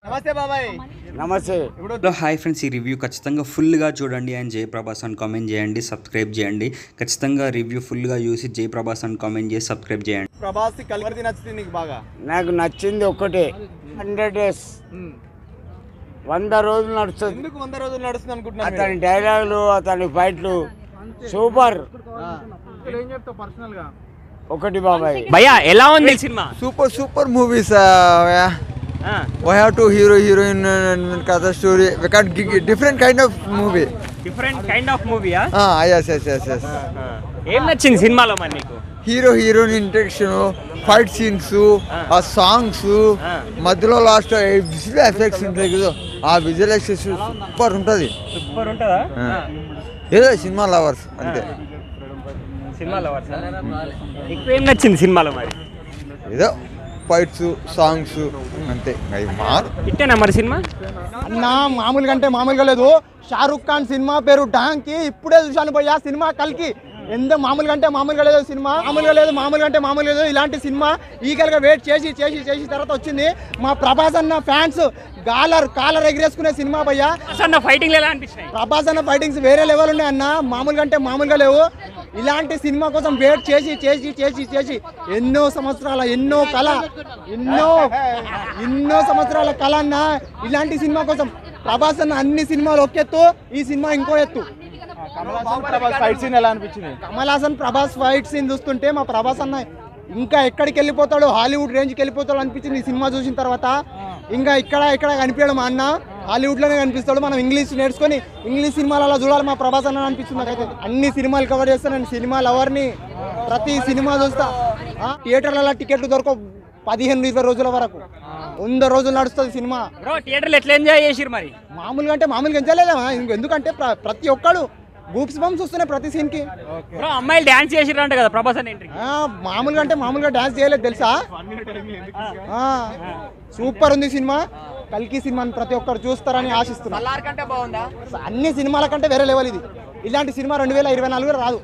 నమస్తే బాబాయ్. నమస్తే. హలో హాయ్ ఫ్రెండ్స్, ఈ రివ్యూ ఖచ్చితంగా ఫుల్గా చూడండి అండ్ జయప్రభాస్ అని కామెంట్ చేయండి, సబ్స్క్రైబ్ చేయండి. ఖచ్చితంగా రివ్యూ ఫుల్గా చూసి జయప్రభాస్ అని కామెంట్ చేసి సబ్స్క్రైబ్ చేయండి. ప్రభాస్ కలిసి నచ్చింది నీకు బాగా? నాకు నచ్చింది ఒకటే, 100 days 100 రోజులు నడుస్తుంది. ఎందుకు 100 రోజులు నడుస్తుంది అనుకుంటున్నాను? అతని డైలాగులు, అతని ఫైట్లు సూపర్. ఏం చెప్తావు పర్సనల్ గా? ఒకటి బాబాయ్. భయ్యా ఎలా ఉంది cinema? Super movies. We have to hero heroine and other story. We can different kind of movie. Different kind of మూవీయా? Yes. ఏం నచ్చింది సినిమాలో మరి నీకు? Hero heroine introduction, fight scenes, ఆ సాంగ్స్, మధ్యలో లాస్ట్ విజువల్ ఎఫెక్ట్స్ ఉంటాయి కదా, ఆ విజువల్ ఎఫెక్ట్స్ సూపర్ ఉంటుంది. సూపర్ ఉంటుందా? ఏదో సినిమా లవర్స్ అంతే. సినిమా లవర్స్ ఎక్కువ ఏం నచ్చింది సినిమాలో మరి? ఏదో ఫైట్స్ సాంగ్స్ అంతే. ఇట్టేనా మరి సినిమా? అన్న మామూలుగా అంటే మామూలుగా లేదు. షారుఖ్ ఖాన్ సినిమా పేరు డాంకి ఇప్పుడే చూశాను పోయా. సినిమా కలికి ఎంత మామూలుగా అంటే మామూలుగా లేదు. సినిమా మామూలుగా అంటే మామూలుగా లేదు. ఇలాంటి సినిమా ఈగల్గా వెయిట్ చేసి తర్వాత వచ్చింది. మా ప్రభాస్ అన్న ఫ్యాన్స్ కాలర్ ఎగిరేసుకునే సినిమా భయ్యా. ఫైటింగ్ ఎలా అనిపించాయి? ప్రభాస్ అన్న ఫైటింగ్స్ వేరే లెవెల్ ఉన్నాయి అన్న. మామూలుగా అంటే మామూలుగా లేవు. ఇలాంటి సినిమా కోసం వెయిట్ చేసి ఎన్నో సంవత్సరాల ఎన్నో సంవత్సరాల కళ అన్న. ఇలాంటి సినిమా కోసం ప్రభాస్ అన్న అన్ని సినిమాలు ఒక ఎత్తు, ఈ సినిమా ఇంకో ఎత్తు. కమల్ హాసన్ ప్రభాస్ ఫైట్ సీన్ చూస్తుంటే మా ప్రభాస్ అన్న ఇంకా ఎక్కడికి వెళ్ళిపోతాడు, హాలీవుడ్ రేంజ్కి వెళ్ళిపోతాడు అనిపించింది ఈ సినిమా చూసిన తర్వాత. ఇంకా ఇక్కడ కనిపించడం మా అన్న హాలీవుడ్లోనే కనిపిస్తాడు. మనం ఇంగ్లీష్ నేర్చుకొని ఇంగ్లీష్ సినిమాలు అలా చూడాలి మా ప్రభాస్ అన్న అనిపిస్తుంది నాకైతే. అన్ని సినిమాలు కవర్ చేస్తాను నేను, సినిమా లవర్ని. ప్రతి సినిమా చూస్తా. థియేటర్లలో టికెట్లు దొరకవు 15-20 రోజుల వరకు. 100 రోజులు నడుస్తుంది సినిమా. థియేటర్లు ఎట్లా ఎంజాయ్ చేసిరు మరి? మామూలుగా అంటే మామూలుగా ఎంజాయ్ లేదా? ఎందుకంటే ప్రతి ఒక్కడు గూప్స్ బంప్స్ వస్తున్నాయి ప్రతి సీన్ కి. అమ్మాయిలు డాన్స్ చేసిరంట కదా ప్రభాస్ అన్న ఎంట్రీ? మామూలుగా అంటే మామూలుగా డాన్స్ చేయలేదు తెలుసా? సూపర్ ఉంది సినిమా. కల్కి సినిమాని ప్రతి ఒక్కరు చూస్తారని ఆశిస్తున్నా. అన్ని సినిమాల కంటే వేరే లెవెల్ ఇది. ఇలాంటి సినిమా 2024 రాదు.